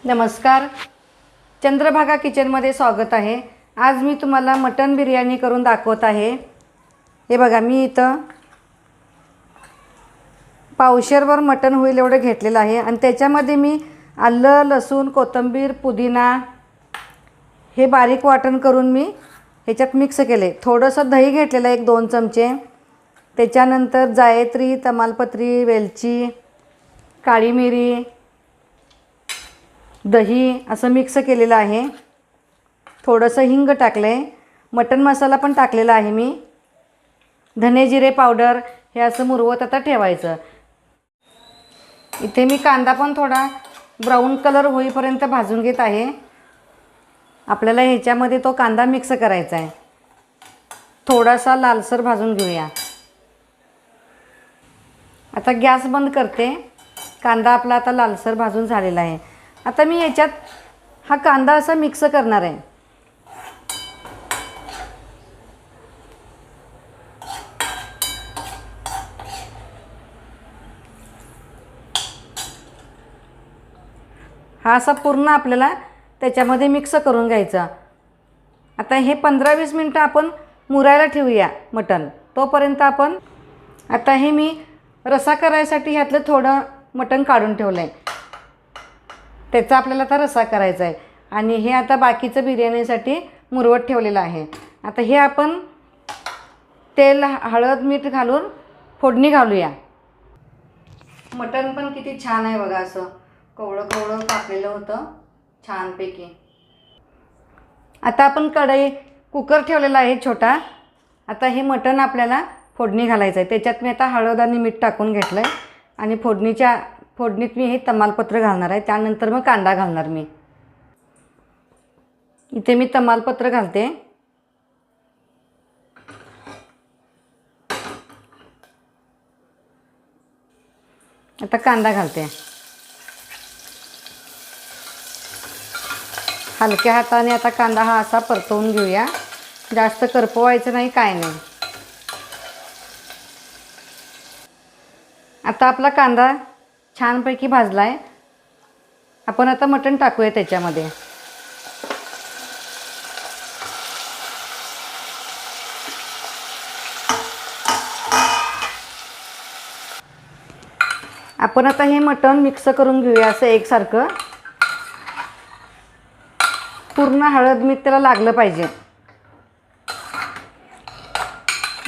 नमस्कार, चंद्रभागा किचनमध्ये स्वागत आहे। आज मी तुम्हाला मटन बिर्याणी करून दाखवत आहे। हे बघा, मी इथं पावशेरभर मटन होईल एवढं घेतलेलं आहे आणि त्याच्यामध्ये मी आलं, लसूण, कोथिंबीर, पुदिना हे बारीक वाटण करून मी ह्याच्यात मिक्स केले। थोडंसं दही घेतलेलं आहे, 1-2 चमचे। त्याच्यानंतर जायत्री, तमालपत्री, वेलची, काळी मिरी, दही असं मिक्स केलेलं आहे। थोडंसं हिंग टाकलं आहे, मटन मसाला पण टाकलेला आहे मी, धने जिरे पावडर हे असं मुरवत आता ठेवायचं। इथे मी कांदा पण थोडा ब्राऊन कलर होईपर्यंत भाजून घेत आहे। आपल्याला ह्याच्यामध्ये तो कांदा मिक्स करायचा आहे, थोडासा लालसर भाजून घेऊया। आता गॅस बंद करते। कांदा आपला आता लालसर भाजून झालेला आहे। आता मी ह्याच्यात हा कांदा असा मिक्स करणार आहे। हा असा पूर्ण आपल्याला त्याच्यामध्ये मिक्स करून घ्यायचा। आता हे 15-20 मिनिटं आपण मुरायला ठेवूया मटण। तोपर्यंत आपण आता हे मी रसा करायसाठी ह्यातलं थोडं मटण काढून ठेवलं आहे, त्याचा आपल्याला आता रसा करायचा आहे। आणि हे आता बाकीचं बिर्याणीसाठी मुरवत ठेवलेलं आहे। आता हे आपण तेल, हळद, मीठ घालून फोडणी घालूया। मटण पण किती छान आहे बघा, असं कवळं कवळं कापलेलं होतं छानपैकी। आता आपण कढई, कुकर ठेवलेला आहे छोटा। आता हे मटण आपल्याला फोडणी घालायचं आहे। त्याच्यात मी आता हळद आणि मीठ टाकून घेतलं आहे आणि फोडणीत मी हे तमालपत्र घालणार आहे। त्यानंतर मग कांदा घालणार मी। इथे मी तमालपत्र घालते। आता कांदा घालते। हलक्या हाताने आता कांदा हा असा परतवून घेऊया, जास्त करपवायचं नाही, काय नाही। आता आपला कांदा छानपैकी भाजला आहे। आपण आता मटण टाकूया त्याच्यामध्ये। आपण आता हे मटण मिक्स करून घेऊया असं एकसारखं। पूर्ण हळद मीठ त्याला लागलं पाहिजे।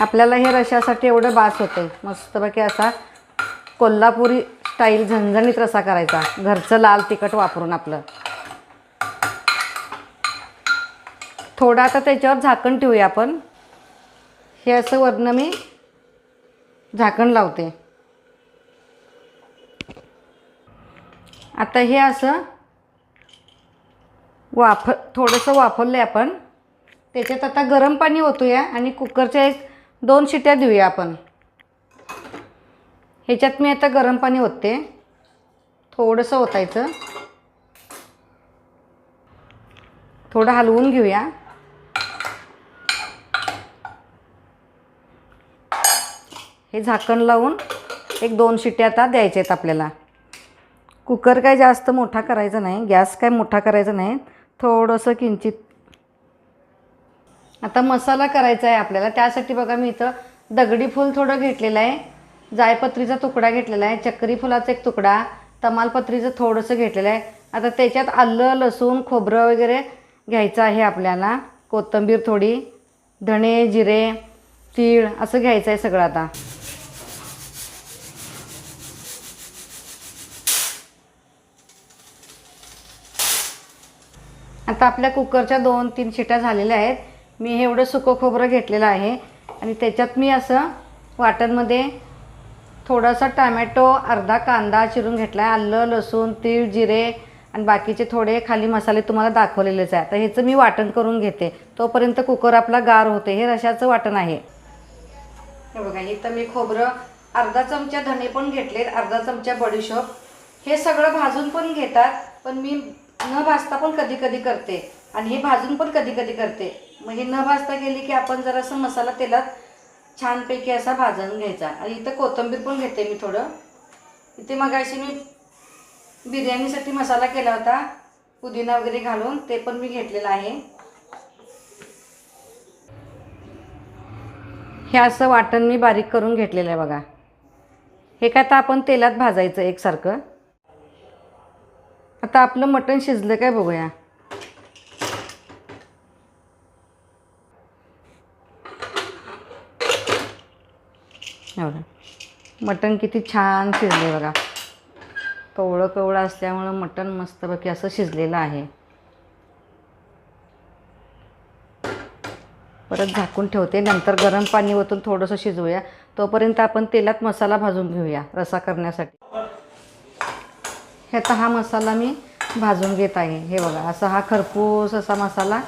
आपल्याला हे रश्यासाठी एवढं बास होते। मस्तपैकी असा कोल्हापुरी स्टाईल झणझणीत रसा करायचा, घरचं लाल तिखट वापरून आपलं। थोडं आता त्याच्यावर झाकण ठेवूया आपण। हे असं वरनं मी झाकण लावते। आता हे असं थोडंसं वाफवलं आपण। त्याच्यात आता गरम पाणी ओतूया आणि कुकरच्या 1-2 शिट्या देऊया आपण। ह्याच्यात मी आता गरम पाणी ओतते, थोडंसं ओतायचं, थोडं हलवून घेऊया। हे झाकण लावून 1-2 शिट्या आता द्यायच्या आहेत आपल्याला। कुकर काय जास्त मोठा करायचा नाही, गॅस काय मोठा करायचा नाही, थोडंसं किंचित। आता मसाला करायचा आहे आपल्याला। त्यासाठी बघा, मी इथं दगडी फूल थोडं घेतलेलं आहे, जायपत्रीचा तुकडा घेतलेला आहे, चक्री फुलाचा 1 तुकडा, तमालपत्रीचं थोडंसं घेतलेलं आहे। आता त्याच्यात आलं, लसूण, खोबरं वगैरे घ्यायचं आहे आपल्याला, कोथिंबीर थोडी, धणे, जिरे, तीळ असं घ्यायचं आहे सगळं। आता आपल्या कुकरच्या 2-3 शिट्या झालेल्या आहेत। मी हे एवढं सुकं खोबरं घेतलेलं आहे आणि त्याच्यात मी असं वाटणमध्ये थोडासा टमॅटो, अर्धा कांदा चिरून घेतला आहे, आलं, लसूण, तीळ, जिरे आणि बाकीचे थोडे खाली मसाले तुम्हाला दाखवलेलेच आहे। आता ह्याचं मी वाटण करून घेते, तोपर्यंत कुकर आपला गार होते। हे रशाचं वाटण आहे। हे बघा, इथं मी खोबरं, अर्धा चमचा धणे पण घेतले, अर्धा चमचा बडीशोप। हे सगळं भाजून पण घेतात, पण मी न भाजता पण कधी कधी करते आणि हे भाजून पण कधी कधी करते। मग हे न भाजता गेली की आपण जरासं मसाला तेलात छानपैकी असा भाजून घ्यायचा। आणि इथं कोथिंबीर पण घेते मी थोडं। इथे मगाशी मी बिर्याणीसाठी मसाला केला होता, पुदिना वगैरे घालून ते पण मी घेतलेलं आहे. हे असं वाटण मी बारीक करून घेतलेलं आहे बघा. हे काय आता आपण तेलात भाजायचं एकसारखं. आता आपलं मटण शिजलं काय बघूया. एवढं मटण किती छान शिजले बघा. कवळं कवळं असल्यामुळं मटण मस्तपैकी असं शिजलेलं आहे. परत झाकून ठेवते. नंतर गरम पाणी ओतून थोडंसं शिजवूया. तोपर्यंत आपण तेलात मसाला भाजून घेऊया रस्सा करण्यासाठी. ह्याचा हा मसाला मी भाजून घेत आहे. हे बघा असा हा खरपूस असा मसाला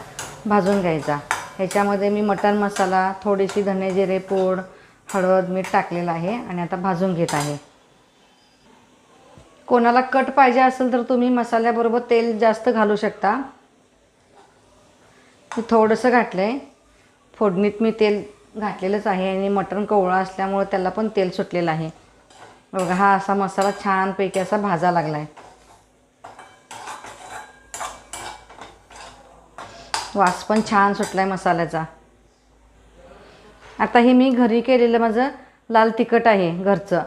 भाजून घ्यायचा. ह्याच्यामध्ये मी मटण मसाला, थोडीशी धने जिरे पूड, हळद, मीठ टाकलेलं आहे आणि आता भाजून घेत आहे. कोणाला कट पाहिजे असेल तर तुम्ही मसाल्याबरोबर तेल जास्त घालू शकता. मी थोडंसं घातलं आहे. फोडणीत मी तेल घातलेलंच आहे आणि मटण कोवळं असल्यामुळे त्याला पण तेल सुटलेलं आहे. बघा हा असा मसाला छानपैकी असा भाजा लागला आहे. वास पण छान सुटला आहे मसाल्याचा. आता हे मी घरी केलेलं माझं लाल तिखट आहे घरचं.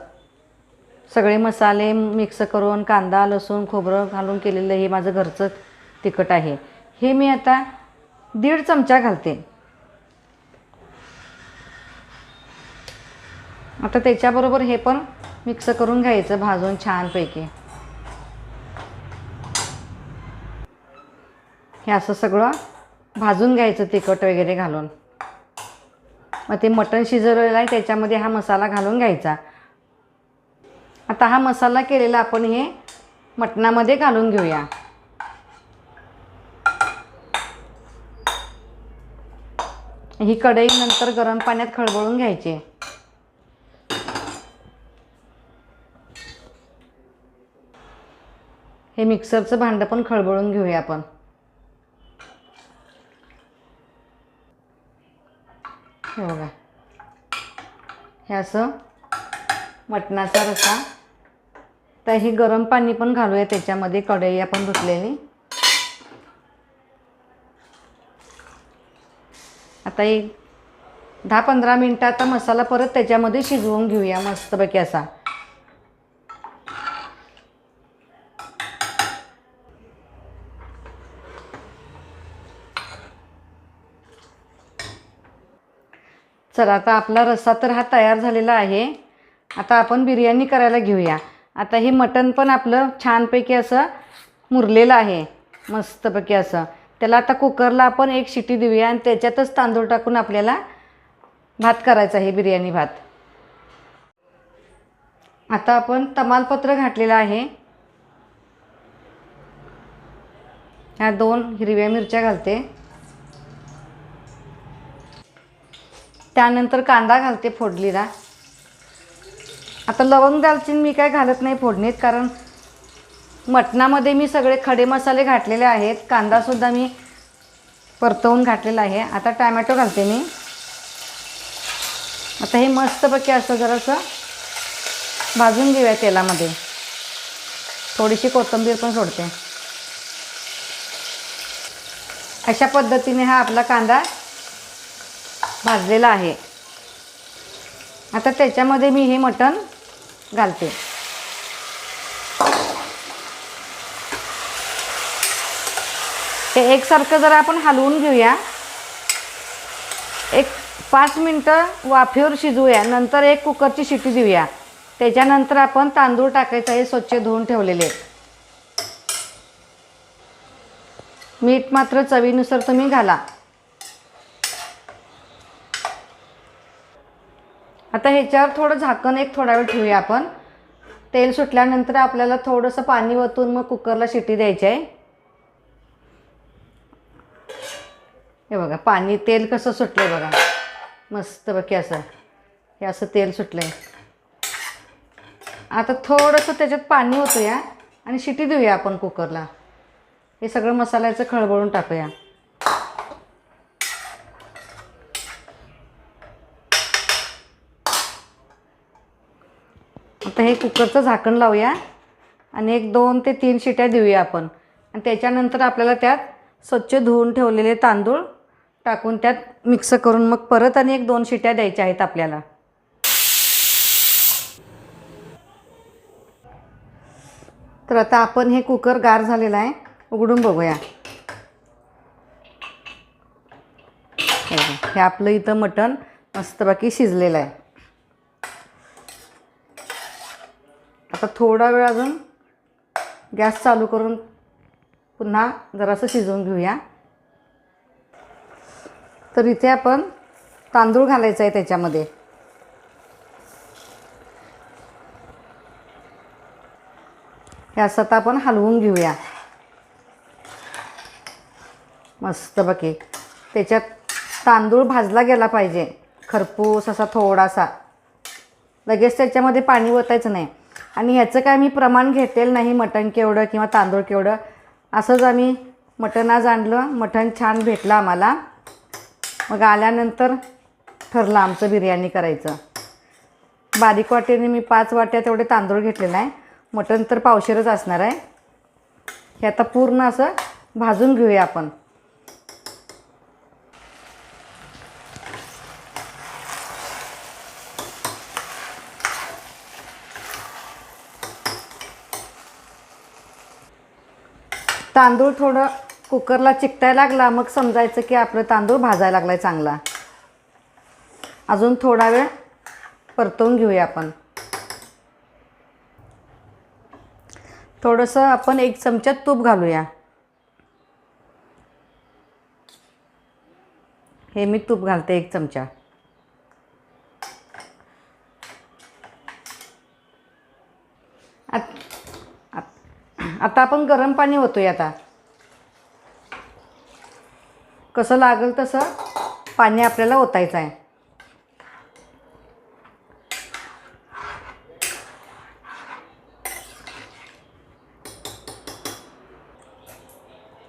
सगळे मसाले मिक्स करून कांदा लसूण खोबरं घालून केलेलं हे माझं घरचं तिखट आहे. हे मी आता 1.5 चमचा घालते. आता त्याच्याबरोबर हे पण मिक्स करून घ्यायचं भाजून छानपैकी. हे असं सगळं भाजून घ्यायचं तिखट वगैरे घालून. मग ते मटण शिजवलेलं आहे त्याच्यामध्ये हा मसाला घालून घ्यायचा. आता हा मसाला केलेला आपण हे मटणामध्ये घालून घेऊया. ही कढई नंतर गरम पाण्यात खळबळून घ्यायची. हे मिक्सरचं भांडं पण खळबळून घेऊया आपण. हे बघा हे असं मटणाचा रस्सा. तर हे गरम पाणी पण घालूया त्याच्यामध्ये. कढई आपण धुतलेली. आता एक 10-15 मिनटं आता मसाला परत त्याच्यामध्ये शिजवून घेऊया मस्तपैकी असा. चला आता आपला रस्सा तर हा तयार झालेला आहे. आता आपण बिर्याणी करायला घेऊया. आता हे मटण पण आपलं छानपैकी असं मुरलेलं आहे मस्तपैकी असं. त्याला आता कुकरला आपण 1 शिटी देऊया आणि त्याच्यातच तांदूळ टाकून आपल्याला भात करायचा आहे बिर्याणी भात. आता आपण तमालपत्र घातलेलं आहे. ह्या 2 हिरव्या मिरच्या घालते. त्यानंतर कांदा घालते फोडणीला. आता लवंग दालचिनी मी काय घालत नाही फोडणीत, कारण मटणामध्ये मी सगळे खडे मसाले घातलेले आहेत. कांदासुद्धा मी परतवून घातलेला आहे. आता टॅमॅटो घालते मी. आता हे मस्तपैकी असं जरासं भाजून घेऊया तेलामध्ये. थोडीशी कोथिंबीर पण सोडते. अशा पद्धतीने हा आपला कांदा भाजलेला आहे. आता त्याच्यामध्ये मी हे मटण घालते. हे एकसारखं जरा आपण हलवून घेऊया. एक 5 मिनटं वाफेवर शिजवूया. नंतर एक कुकरची शिटी देऊया. त्याच्यानंतर आपण तांदूळ टाकायचं आहे स्वच्छ धुवून ठेवलेले. मीठ मात्र चवीनुसार तुम्ही घाला. आता ह्याच्यावर थोडं झाकण एक थोडा वेळ ठेवूया आपण. तेल सुटल्यानंतर आपल्याला थोडंसं पाणी ओतून मग कुकरला शिटी द्यायची आहे. हे बघा पाणी तेल कसं सुटलं बघा मस्तपैकी असं. हे असं तेल सुटलं आहे. आता थोडंसं त्याच्यात पाणी ओतूया आणि शिटी देऊया आपण कुकरला. हे सगळं मसाल्याचं खळबळून टाकूया. आता हे कुकरचं झाकण लावूया आणि 1, 2 ते 3 शिट्या देऊया आपण. आणि त्याच्यानंतर आपल्याला त्यात स्वच्छ धुवून ठेवलेले तांदूळ टाकून त्यात मिक्स करून मग परत आणि 1-2 शिट्या द्यायच्या आहेत आपल्याला. तर आता आपण हे कुकर गार झालेलं आहे, उघडून बघूया. हे आपलं इथं मटण मस्तपैकी शिजलेलं आहे. आता थोडा वेळ अजून गॅस चालू करून पुन्हा जरासं शिजवून घेऊया. तर इथे आपण तांदूळ घालायचं आहे त्याच्यामध्ये. हे असं आता आपण हलवून घेऊया मस्तपैकी. त्याच्यात तांदूळ भाजला गेला पाहिजे खरपूस असा थोडासा. लगेच त्याच्यामध्ये पाणी ओतायचं नाही. आणि ह्याचं काय मी प्रमाण घेतलेलं नाही, मटण केवढं किंवा तांदूळ केवढं. असंच आम्ही मटण आज आणलं, मटण छान भेटलं आम्हाला. मग आल्यानंतर ठरलं आमचं बिर्याणी करायचं. बारीक वाटीने मी 5 वाट्या तेवढे तांदूळ घेतलेलं आहे. मटण तर पावशेरच असणार आहे. हे आता पूर्ण असं भाजून घेऊया आपण. तांदूळ थोडं कुकरला चिकटायला लागला मग समजायचं की आपलं तांदूळ भाजायला लागला आहे चांगला. अजून थोडा वेळ परतवून घेऊया आपण. थोडंसं आपण 1 चमचा तूप घालूया. हे मी तूप घालते 1 चमचा. आता आपण गरम पाणी ओतूया. आता कसं लागेल तसं पाणी आपल्याला ओतायचं आहे.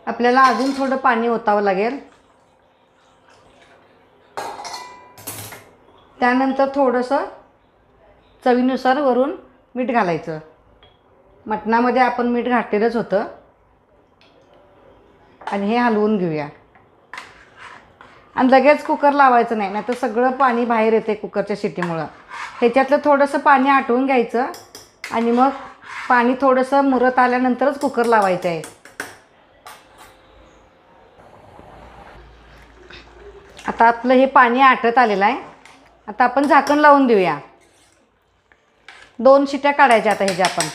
आपल्याला अजून थोडं पाणी ओतावं लागेल. त्यानंतर थोडंसं चवीनुसार वरून मीठ घालायचं. मटणामध्ये आपण मीठ घातलेलंच होतं. आणि हे हलवून घेऊया. आणि लगेच कुकर लावायचं नाही, नाहीतर सगळं पाणी बाहेर येते कुकरच्या शिट्टीमुळं. ह्याच्यातलं थोडंसं पाणी आटवून घ्यायचं आणि मग पाणी थोडंसं मुरत आल्यानंतरच कुकर लावायचं आहे. आता आपलं हे पाणी आटत आलेलं आहे. आता आपण झाकण लावून देऊया. 2 शिट्या काढायच्या आता ह्याच्या आपण.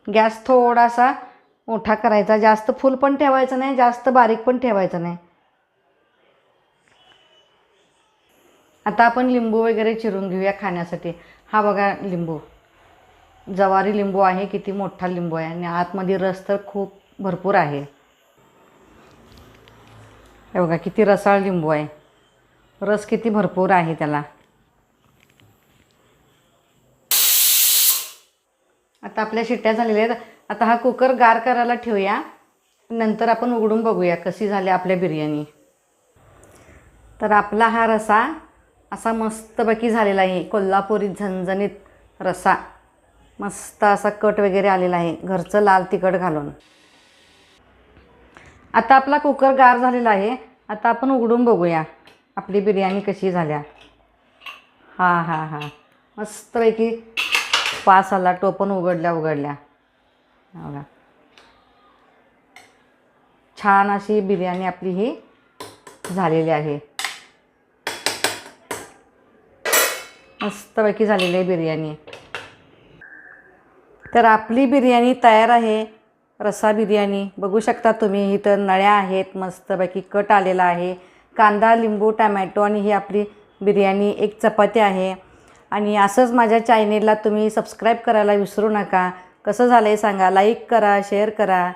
गॅस थोडासा मोठा करायचा. जास्त फुल पण ठेवायचं नाही, जास्त बारीक पण ठेवायचं नाही. आता आपण लिंबू वगैरे चिरून घेऊया खाण्यासाठी. हा बघा लिंबू, जवारी लिंबू आहे. किती मोठा लिंबू आहे आणि आतमध्ये रस तर खूप भरपूर आहे. हे बघा किती रसाळ लिंबू आहे. रस किती भरपूर आहे त्याला. आता आपल्या शिट्ट्या झालेल्या आहेत. आता हा कुकर गार करायला ठेवूया. नंतर आपण उघडून बघूया कशी झाली आपल्या बिर्याणी. तर आपला हा रसा असा मस्तपैकी झालेला आहे. कोल्हापुरी झणझणीत रसा. मस्त असा कट वगैरे आलेला आहे घरचं लाल तिखट घालून. आता आपला कुकर गार झालेला आहे. आता आपण उघडून बघूया आपली बिर्याणी कशी झाल्या. हां हां हां मस्तपैकी वास आला. टोपण उघडल्या बघा. छान अशी बिर्याणी आपली ही झालेली आहे. मस्तपैकी झालेली आहे बिर्याणी. तर आपली बिर्याणी तयार आहे. रस्सा बिर्याणी बघू शकता तुम्ही. इथं नळ्या आहेत, मस्तपैकी कट आलेला आहे. कांदा, लिंबू, टमॅटो आणि ही आपली बिर्याणी. 1 चपाती आहे. आणि असंच माझ्या चॅनेलला तुम्ही सबस्क्राईब करायला विसरू नका. कसं झालं आहे सांगा. लाईक करा, शेअर करा.